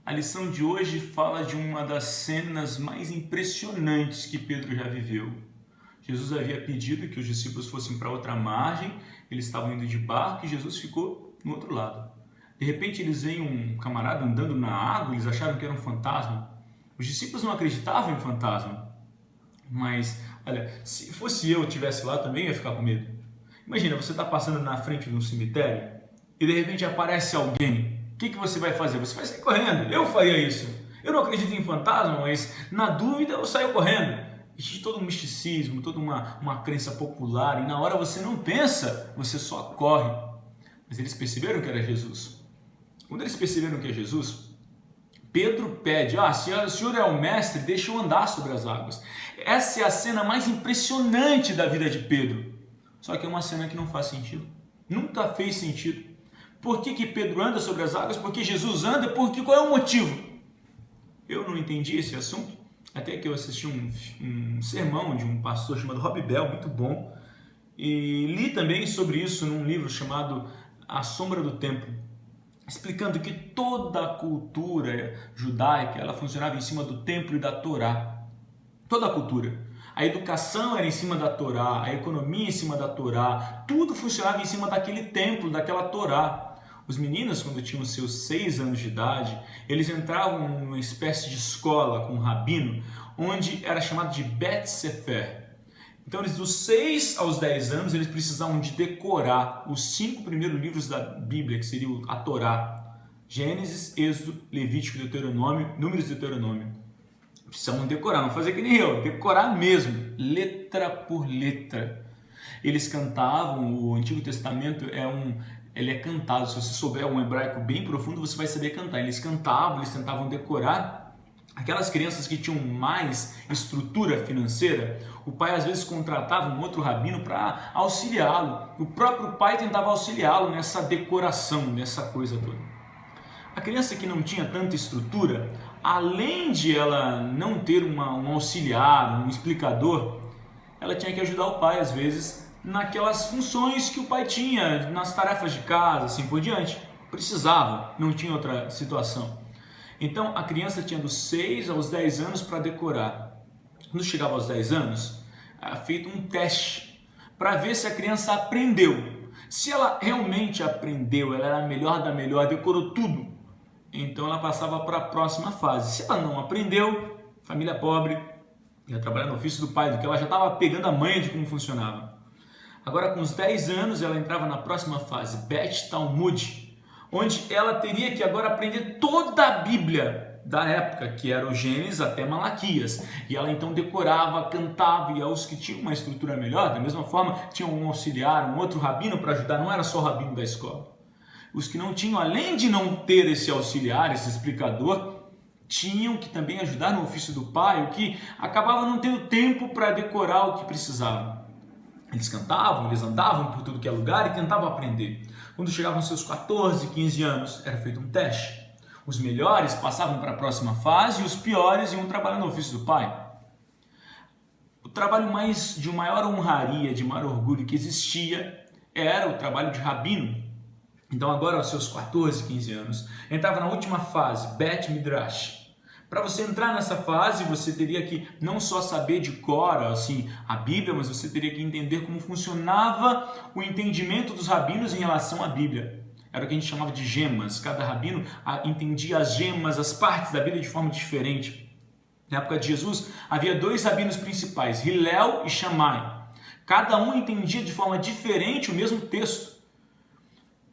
A lição de hoje fala de uma das cenas mais impressionantes que Pedro já viveu. Jesus havia pedido que os discípulos fossem para outra margem, eles estavam indo de barco e Jesus ficou no outro lado. De repente eles veem um camarada andando na água, eles acharam que era um fantasma. Os discípulos não acreditavam em fantasma, mas olha, se fosse eu estivesse lá também ia ficar com medo. Imagina, você está passando na frente de um cemitério e de repente aparece alguém. O que você vai fazer? Você vai sair correndo. Eu faria isso. Eu não acredito em fantasma, mas na dúvida eu saio correndo. Existe todo um misticismo, toda uma crença popular, e na hora você não pensa, você só corre. Mas eles perceberam que era Jesus. Quando eles perceberam que é Jesus, Pedro pede: se o Senhor é o mestre, deixa eu andar sobre as águas. Essa é a cena mais impressionante da vida de Pedro. Só que é uma cena que não faz sentido. Nunca fez sentido. Por que Pedro anda sobre as águas? Porque Jesus anda? Porque qual é o motivo? Eu não entendi esse assunto, até que eu assisti um sermão de um pastor chamado Rob Bell, muito bom, e li também sobre isso num livro chamado A Sombra do Templo, explicando que toda a cultura judaica ela funcionava em cima do templo e da Torá. Toda a cultura. A educação era em cima da Torá, a economia em cima da Torá, tudo funcionava em cima daquele templo, daquela Torá. Os meninos, quando tinham seus 6 anos de idade, eles entravam numa espécie de escola com um rabino, onde era chamado de Bet Sefer. Então, eles, dos 6 aos 10 anos, eles precisavam de decorar os 5 primeiros livros da Bíblia, que seria a Torá: Gênesis, Êxodo, Levítico, Deuteronômio, Números e Deuteronômio. Precisavam decorar, não fazer que nem eu, decorar mesmo, letra por letra. Eles cantavam, o Antigo Testamento ele é cantado. Se você souber um hebraico bem profundo, você vai saber cantar. Eles cantavam, eles tentavam decorar. Aquelas crianças que tinham mais estrutura financeira, o pai às vezes contratava um outro rabino para auxiliá-lo. O próprio pai tentava auxiliá-lo nessa decoração, nessa coisa toda. A criança que não tinha tanta estrutura, além de ela não ter um auxiliar, um explicador, ela tinha que ajudar o pai às vezes naquelas funções que o pai tinha, nas tarefas de casa, assim por diante. Precisava, não tinha outra situação. Então a criança tinha dos 6 aos 10 anos para decorar. Quando chegava aos 10 anos, era feito um teste para ver se a criança aprendeu. Se ela realmente aprendeu, ela era a melhor da melhor, decorou tudo, então ela passava para a próxima fase. Se ela não aprendeu, família pobre, ia trabalhar no ofício do pai, do que ela já estava pegando a manha de como funcionava. Agora, com os 10 anos, ela entrava na próxima fase, Bet Talmud, onde ela teria que agora aprender toda a Bíblia da época, que era o Gênesis até Malaquias. E ela então decorava, cantava, e aos que tinham uma estrutura melhor, da mesma forma, tinham um auxiliar, um outro rabino para ajudar, não era só o rabino da escola. Os que não tinham, além de não ter esse auxiliar, esse explicador, tinham que também ajudar no ofício do pai, o que acabava não tendo tempo para decorar o que precisavam. Eles cantavam, eles andavam por tudo que é lugar e tentavam aprender. Quando chegavam aos seus 14, 15 anos, era feito um teste. Os melhores passavam para a próxima fase e os piores iam trabalhar no ofício do pai. O trabalho de maior honraria, de maior orgulho que existia, era o trabalho de rabino. Então agora aos seus 14, 15 anos, entrava na última fase, Bet Midrash. Para você entrar nessa fase, você teria que não só saber de cor assim, a Bíblia, mas você teria que entender como funcionava o entendimento dos rabinos em relação à Bíblia. Era o que a gente chamava de gemas. Cada rabino entendia as gemas, as partes da Bíblia de forma diferente. Na época de Jesus, havia 2 rabinos principais, Hillel e Shammai. Cada um entendia de forma diferente o mesmo texto.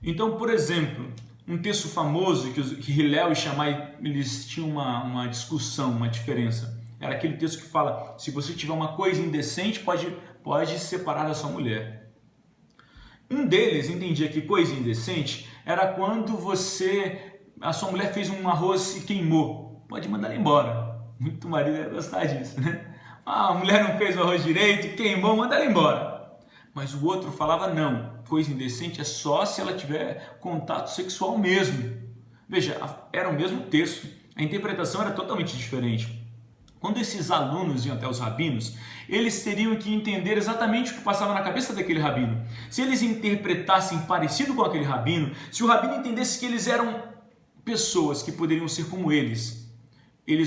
Então, por exemplo, um texto famoso que Hillel e Shammai eles tinham uma discussão, uma diferença. Era aquele texto que fala: se você tiver uma coisa indecente, pode separar da sua mulher. Um deles entendia que coisa indecente era quando a sua mulher fez um arroz e queimou. Pode mandar ela embora. Muito marido ia gostar disso, né? A mulher não fez o arroz direito, queimou, manda ela embora. Mas o outro falava: não, coisa indecente é só se ela tiver contato sexual mesmo. Veja, era o mesmo texto, a interpretação era totalmente diferente. Quando esses alunos iam até os rabinos, eles teriam que entender exatamente o que passava na cabeça daquele rabino. Se eles interpretassem parecido com aquele rabino, se o rabino entendesse que eles eram pessoas que poderiam ser como eles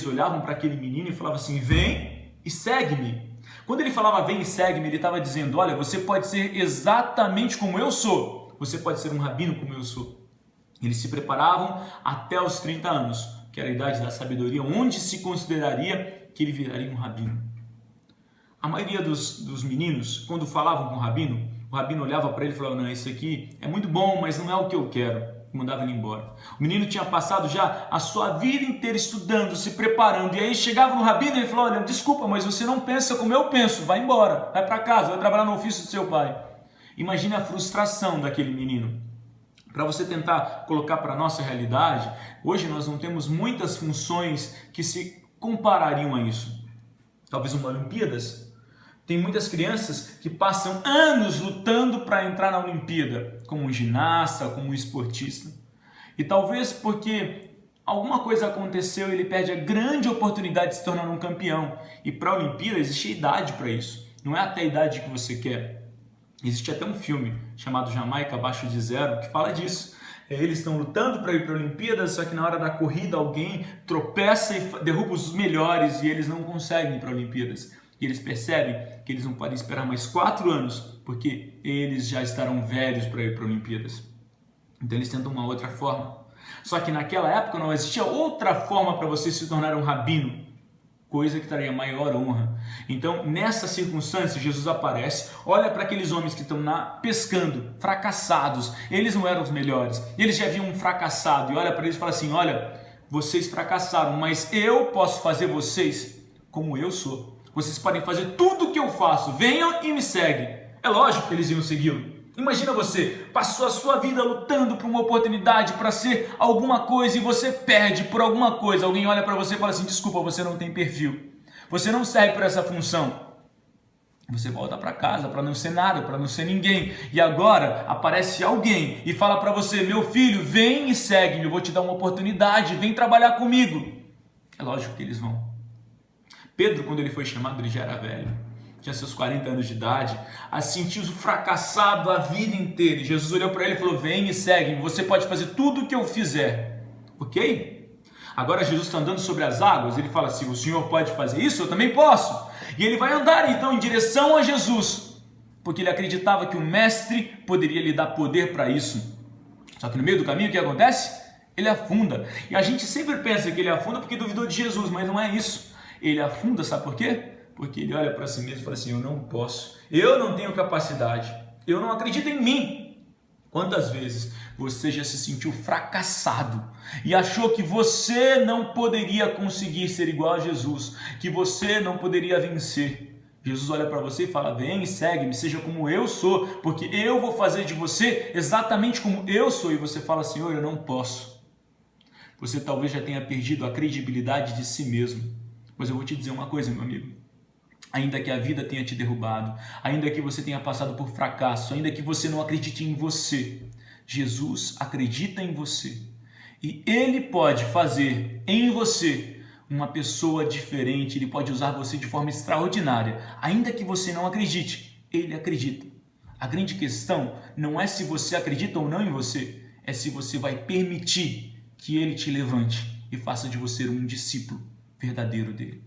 olhavam para aquele menino e falavam assim: vem e segue-me. Quando ele falava vem e segue-me, ele estava dizendo: olha, você pode ser exatamente como eu sou, você pode ser um rabino como eu sou. Eles se preparavam até os 30 anos, que era a idade da sabedoria, onde se consideraria que ele viraria um rabino. A maioria dos meninos, quando falavam com o rabino olhava para ele e falava: não, isso aqui é muito bom, mas não é o que eu quero. E mandava ele embora. O menino tinha passado já a sua vida inteira estudando, se preparando, e aí chegava no rabino e ele falou: olha, desculpa, mas você não pensa como eu penso, vai embora, vai para casa, vai trabalhar no ofício do seu pai. Imagine a frustração daquele menino. Para você tentar colocar para a nossa realidade, hoje nós não temos muitas funções que se comparariam a isso. Talvez uma Olimpíadas. Tem muitas crianças que passam anos lutando para entrar na Olimpíada, como um ginasta, como um esportista. E talvez porque alguma coisa aconteceu, ele perde a grande oportunidade de se tornar um campeão. E para a Olimpíada existe idade para isso. Não é até a idade que você quer. Existe até um filme chamado Jamaica Abaixo de Zero que fala disso. Eles estão lutando para ir para a Olimpíada, só que na hora da corrida alguém tropeça e derruba os melhores e eles não conseguem ir para a Olimpíadas. E eles percebem que eles não podem esperar mais 4 anos, porque eles já estarão velhos para ir para Olimpíadas. Então eles tentam uma outra forma. Só que naquela época não existia outra forma para você se tornar um rabino, coisa que traria maior honra. Então, nessa circunstância, Jesus aparece, olha para aqueles homens que estão pescando, fracassados. Eles não eram os melhores, eles já haviam fracassado. E olha para eles e fala assim: olha, vocês fracassaram, mas eu posso fazer vocês como eu sou. Vocês podem fazer tudo o que eu faço. Venham e me seguem. É lógico que eles iam segui-lo. Imagina você, passou a sua vida lutando por uma oportunidade para ser alguma coisa e você perde por alguma coisa. Alguém olha para você e fala assim: desculpa, você não tem perfil. Você não serve para essa função. Você volta para casa para não ser nada, para não ser ninguém. E agora aparece alguém e fala para você: meu filho, vem e segue-me. Eu vou te dar uma oportunidade, vem trabalhar comigo. É lógico que eles vão. Pedro, quando ele foi chamado, ele já era velho, tinha seus 40 anos de idade, sentiu-se fracassado a vida inteira. E Jesus olhou para ele e falou: vem e segue-me, você pode fazer tudo o que eu fizer, ok? Agora Jesus está andando sobre as águas, ele fala assim: o Senhor pode fazer isso? Eu também posso. E ele vai andar então em direção a Jesus, porque ele acreditava que o mestre poderia lhe dar poder para isso. Só que no meio do caminho o que acontece? Ele afunda. E a gente sempre pensa que ele afunda porque duvidou de Jesus, mas não é isso. Ele afunda, sabe por quê? Porque ele olha para si mesmo e fala assim: eu não posso, eu não tenho capacidade, eu não acredito em mim. Quantas vezes você já se sentiu fracassado e achou que você não poderia conseguir ser igual a Jesus, que você não poderia vencer? Jesus olha para você e fala: vem e segue-me, seja como eu sou, porque eu vou fazer de você exatamente como eu sou. E você fala: Senhor, eu não posso. Você talvez já tenha perdido a credibilidade de si mesmo. Mas eu vou te dizer uma coisa, meu amigo. Ainda que a vida tenha te derrubado, ainda que você tenha passado por fracasso, ainda que você não acredite em você, Jesus acredita em você. E Ele pode fazer em você uma pessoa diferente, Ele pode usar você de forma extraordinária. Ainda que você não acredite, Ele acredita. A grande questão não é se você acredita ou não em você, é se você vai permitir que Ele te levante e faça de você um discípulo verdadeiro dele.